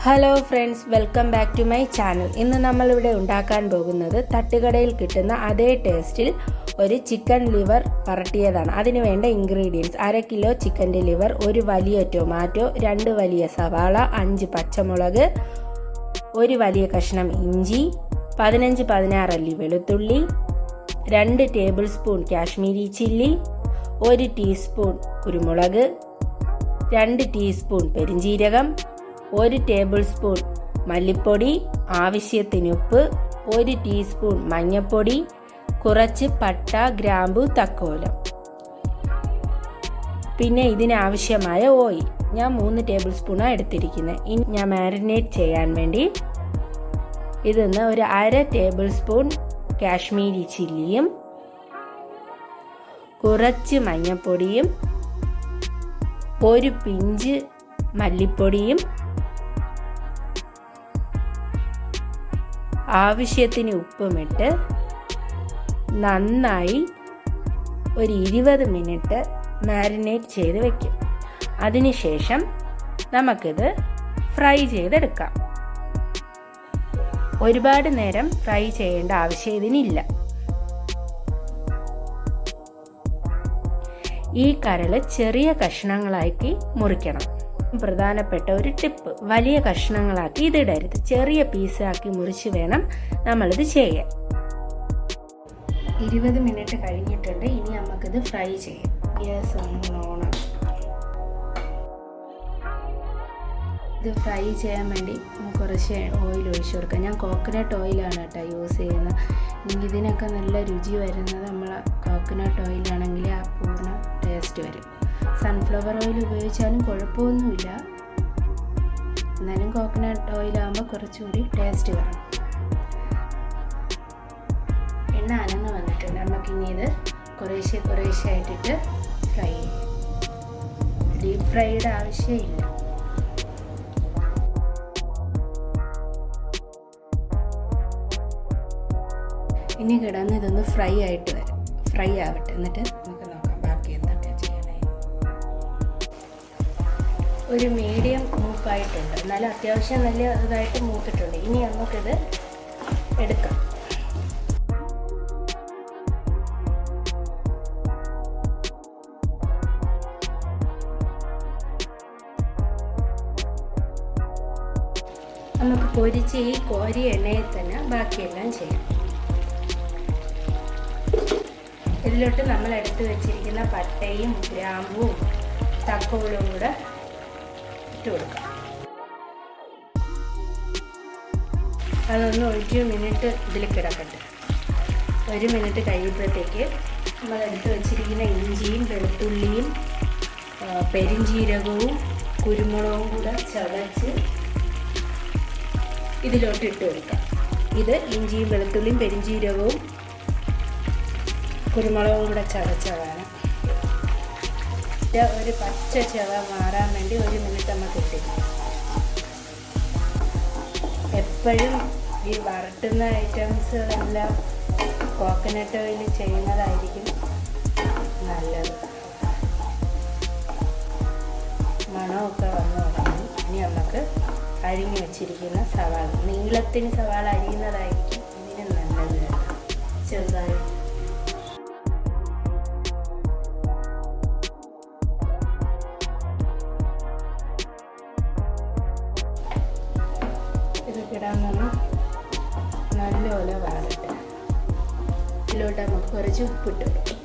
Hello friends, welcome back to my channel. ഇന്ന് നമ്മളിവിടെ ഉണ്ടാക്കാൻ പോകുന്നത് തട്ടുകടയിൽ കിട്ടുന്ന അതേ ടേസ്റ്റിൽ ഒരു ചിക്കൻ ലിവർ വരട്ടിയതാണ്. അതിന് വേണ്ട ഇൻഗ്രീഡിയൻസ്: 1/2 കിലോ ചിക്കൻ്റെ ലിവർ, ഒരു വലിയ ടൊമാറ്റോ, 2 വലിയ സവാള, 5 പച്ചമുളക്, ഒരു വലിയ കഷ്ണം ഇഞ്ചി, 15-16 അല്ലി വെളുത്തുള്ളി, 2 table spoon Kashmiri chilli, 1 teaspoon കുരുമുളക്, 2 ടീസ്പൂൺ പെരിഞ്ജീരകം, 1 ടേബിൾ സ്പൂൺ മല്ലിപ്പൊടി, ആവശ്യത്തിന് ഉപ്പ്, 1 ടീസ്പൂൺ മഞ്ഞൾപ്പൊടി, കുറച്ച് പട്ട, ഗ്രാമ്പു, തക്കോലം. പിന്നെ ഇതിനാവശ്യമായ ഓയിൽ ഞാൻ 3 ടേബിൾ സ്പൂണാണ് എടുത്തിരിക്കുന്നത്. ഇനി ഞാൻ മാരിനേറ്റ് ചെയ്യാൻ വേണ്ടി ഇതിന്ന് ഒരു 1/2 ടേബിൾ സ്പൂൺ കാശ്മീരി ചില്ലിയും, കുറച്ച് മഞ്ഞൾപ്പൊടിയും, ഒരു പിഞ്ച് മല്ലിപ്പൊടിയും, ആവശ്യത്തിന് ഉപ്പുമിട്ട് നന്നായി ഒരു 20 മിനിറ്റ് മാരിനേറ്റ് ചെയ്ത് വയ്ക്കും. അതിനുശേഷം നമുക്കിത് ഫ്രൈ ചെയ്തെടുക്കാം. ഒരുപാട് നേരം ഫ്രൈ ചെയ്യേണ്ട ആവശ്യം ഇതിനില്ല. ഈ കരൾ ചെറിയ കഷ്ണങ്ങളാക്കി മുറിക്കണം. പ്രധാനപ്പെട്ട ഒരു ടിപ്പ്: വലിയ കഷ്ണങ്ങളാക്കി ഇതിടരുത്, ചെറിയ പീസാക്കി മുറിച്ച് വേണം നമ്മളിത് ചെയ്യാൻ. 20 മിനിറ്റ് കഴിഞ്ഞിട്ടുണ്ട്. ഇനി നമുക്കിത് ഫ്രൈ ചെയ്യാം. ഗ്യാസ് ഓണാക്കാം. ഇത് ഫ്രൈ ചെയ്യാൻ വേണ്ടി കുറച്ച് ഓയിൽ ഒഴിച്ചു കൊടുക്കാം. ഞാൻ കോക്കനട്ട് ഓയിലാണ് കേട്ടോ യൂസ് ചെയ്യുന്നത്. ഇതിനൊക്കെ നല്ല രുചി വരുന്നത് നമ്മൾ കോക്കനട്ട് ഓയിലാണെങ്കിൽ ആ പൂർണ്ണ ടേസ്റ്റ് വരും. സൺഫ്ലവർ ഓയിൽ ഉപയോഗിച്ചാലും കുഴപ്പമൊന്നുമില്ല, എന്നാലും കോക്കനട്ട് ഓയിലാകുമ്പോൾ കുറച്ചുകൂടി ടേസ്റ്റ് കാണും. എണ്ണ അനന്ന് വന്നിട്ടുണ്ട്. നമുക്കിനി ഇത് കുറേശ്ശെ ആയിട്ടിട്ട് ഫ്രൈ ചെയ്യും. ഡീപ്പ് ഫ്രൈയുടെ ആവശ്യമില്ല. ഇനി കിടന്ന് ഇതൊന്ന് ഫ്രൈ ആവട്ടെ. എന്നിട്ട് നമുക്ക് നോക്കാം ബാക്കി എന്തൊക്കെ ചെയ്യണേ. ഒരു മീഡിയം മൂപ്പായിട്ടുണ്ട്, എന്നാലും അത്യാവശ്യം നല്ല ഇതായിട്ട് മൂത്തിട്ടുണ്ട്. ഇനി നമുക്കിത് എടുക്കാം. നമുക്ക് പൊരിച്ച് ഈ കോരി എണ്ണയിൽ തന്നെ ബാക്കിയെല്ലാം ചെയ്യാം. ഇതിലോട്ട് നമ്മൾ എടുത്ത് വെച്ചിരിക്കുന്ന പട്ടയും ഗ്രാമ്പും തക്കോലും കൂടെ ഇട്ട് കൊടുക്കാം. അതൊന്ന് 1 മിനിറ്റ് ഇതിൽ കിടക്കട്ടെ. 1 മിനിറ്റ് കഴിയുമ്പോഴത്തേക്ക് നമ്മൾ എടുത്ത് വെച്ചിരിക്കുന്ന ഇഞ്ചിയും വെളുത്തുള്ളിയും പെരിഞ്ജീരകവും കുരുമുളകും കൂടെ ചതച്ച് ഇതിലോട്ട് ഇട്ട് കൊടുക്കാം. ഇത് ഇഞ്ചിയും വെളുത്തുള്ളിയും പെരിഞ്ജീരകവും കുരുമുളകും കൂടെ ചതച്ചതാണ്. ഒരു പച്ച ചവ മാറാൻ വേണ്ടി 1 മിനിറ്റ് നമുക്ക് ഇട്ടിരിക്കും. എപ്പോഴും ഈ വരട്ടുന്ന ഐറ്റംസുകളെല്ലാം കോക്കനട്ട് ഓയിൽ ചെയ്യുന്നതായിരിക്കും നല്ലത്. മണമൊക്കെ വന്നു തുടങ്ങി. ഇനി നമുക്ക് അരിഞ്ഞു വെച്ചിരിക്കുന്ന സവാള, നീളത്തിന് സവാള അരിയുന്നതായിരിക്കും ഇതിന് നല്ലത്. ചെറുതായി ഇത് കിടാൻ നല്ലപോലെ വാടട്ടെ. ഇതിലോട്ട് നമുക്ക് കുറച്ച് ഉപ്പിട്ട് കൊടുക്കും.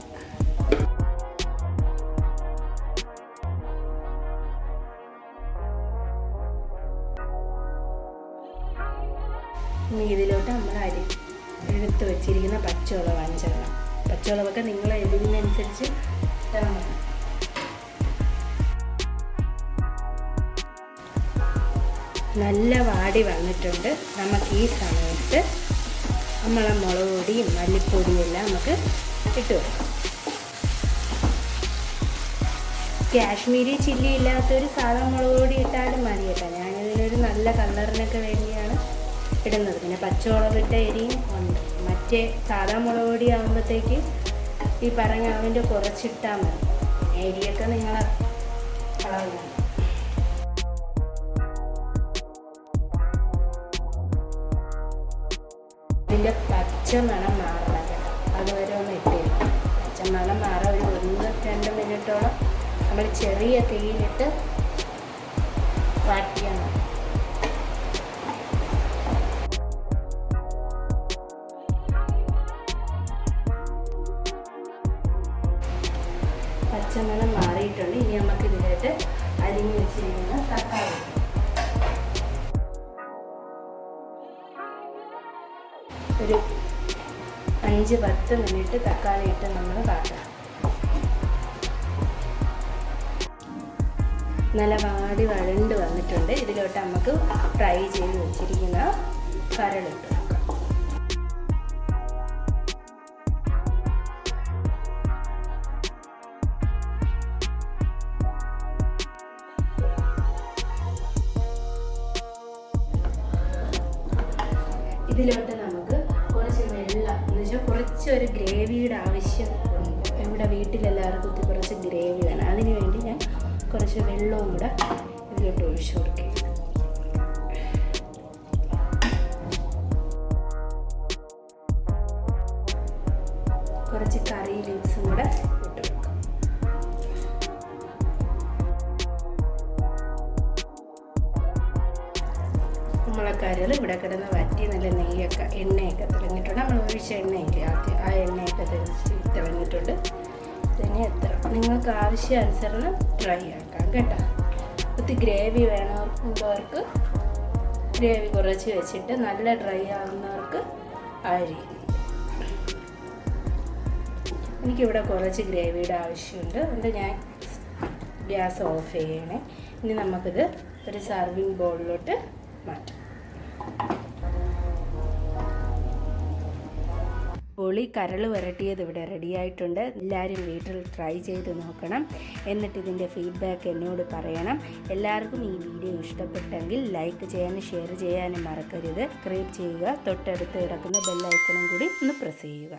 ഇനി ഇതിലോട്ട് നമ്മൾ എടുത്ത് വെച്ചിരിക്കുന്ന പച്ചമുളക് 5 എണ്ണം. പച്ചമുളകൊക്കെ നിങ്ങളെ എരിവിനനുസരിച്ച് ഇടാൻ. നല്ല വാടി വന്നിട്ടുണ്ട്. നമുക്ക് ഈ സമയത്ത് നമ്മളെ മുളക് പൊടിയും മല്ലിപ്പൊടിയും എല്ലാം നമുക്ക് ഇട്ട് കൊടുക്കാം. കാശ്മീരി ചില്ലി ഇല്ലാത്തൊരു സാധാ മുളക് പൊടി ഇട്ടാലും മതി കേട്ടോ. ഞാനിതിനൊരു നല്ല കളറിനൊക്കെ വേണ്ടിയാണ് ഇടുന്നത്. പിന്നെ പച്ചമുളക് ഇട്ട എരിയും ഉണ്ട്. മറ്റേ സാധാ മുളക് പൊടി ആകുമ്പോഴത്തേക്ക് ഈ പറഞ്ഞ അതിൻ്റെ കുറച്ചിട്ടാൽ മതി. എരിയൊക്കെ നിങ്ങൾ കളറുന്നു. പച്ചമണം മാറണം. അതുവരെ ഒന്ന് ഇട്ടിരിക്കും. പച്ചമണം മാറാൻ ഒരു 1-2 മിനിറ്റോളം നമ്മൾ ചെറിയ തീയിലിട്ട് വാട്ടിയാണ്. പച്ചമണം മാറിയിട്ടുണ്ട്. ഇനി നമുക്ക് ഇതിലേക്ക് അരിഞ്ഞ് വെച്ചിരിക്കുന്ന തക്കാളി ഒരു 5-10 മിനിറ്റ് തക്കാളി ഇട്ട് നമ്മൾ വാട്ടാം. നല്ല വഴണ്ട് വന്നിട്ടുണ്ട്. ഇതിലോട്ട് നമുക്ക് ഫ്രൈ ചെയ്ത് വെച്ചിരിക്കുന്ന കരളിട്ട് വെക്കാം. ഇതിലോട്ട് നമുക്ക് കുറച്ച് വെള്ളം എന്ന് വെച്ചാൽ കുറച്ചൊരു ഗ്രേവിയുടെ ആവശ്യം ഉണ്ട്. ഇവിടെ വീട്ടിലെല്ലാവർക്കും കുറച്ച് ഗ്രേവി വേണം. അതിന് വേണ്ടി ഞാൻ കുറച്ച് വെള്ളവും കൂടെ ഇതിലോട്ട് ഒഴിച്ചു കൊടുക്കും. കുറച്ച് കറി ലീവ്സും കൂടെ ഇട്ട് കൊടുക്കും. മുളക്കരൽ ഇവിടെ കിടന്ന് വറ്റി നല്ല നെയ്യൊക്കെ എണ്ണയൊക്കെ തിളങ്ങിയിട്ടുണ്ട്. നമ്മൾ ഒഴിച്ച എണ്ണയില്ലേ ആദ്യം, ആ എണ്ണയൊക്കെ തിളങ്ങിയിട്ടുണ്ട്. ഇതിനെ എത്ര നിങ്ങൾക്ക് ആവശ്യാനുസരണം ട്രൈ ആക്കാം കേട്ടോ. ഒത്തിരി ഗ്രേവി വേണമെന്നുള്ളവർക്ക് ഗ്രേവി കുറച്ച് വെച്ചിട്ട് നല്ല ഡ്രൈ ആകുന്നവർക്ക് ആ രീതി. എനിക്കിവിടെ കുറച്ച് ഗ്രേവിയുടെ ആവശ്യമുണ്ട്. അതുകൊണ്ട് ഞാൻ ഗ്യാസ് ഓഫ് ചെയ്യണേ. ഇനി നമുക്കിത് ഒരു സർവിങ് ബൗളിലോട്ട് മാറ്റാം. പൊളി കരൾ വരട്ടിയത് ഇവിടെ റെഡിയായിട്ടുണ്ട്. എല്ലാവരും വീട്ടിൽ ട്രൈ ചെയ്ത് നോക്കണം. എന്നിട്ട് ഇതിൻ്റെ ഫീഡ്ബാക്ക് എന്നോട് പറയണം. എല്ലാവർക്കും ഈ വീഡിയോ ഇഷ്ടപ്പെട്ടെങ്കിൽ ലൈക്ക് ചെയ്യാനും ഷെയർ ചെയ്യാനും മറക്കരുത്. സബ്സ്ക്രൈബ് ചെയ്യുക. തൊട്ടടുത്ത് കിടക്കുന്ന ബെൽ ഐക്കണും കൂടി ഒന്ന് പ്രസ് ചെയ്യുക.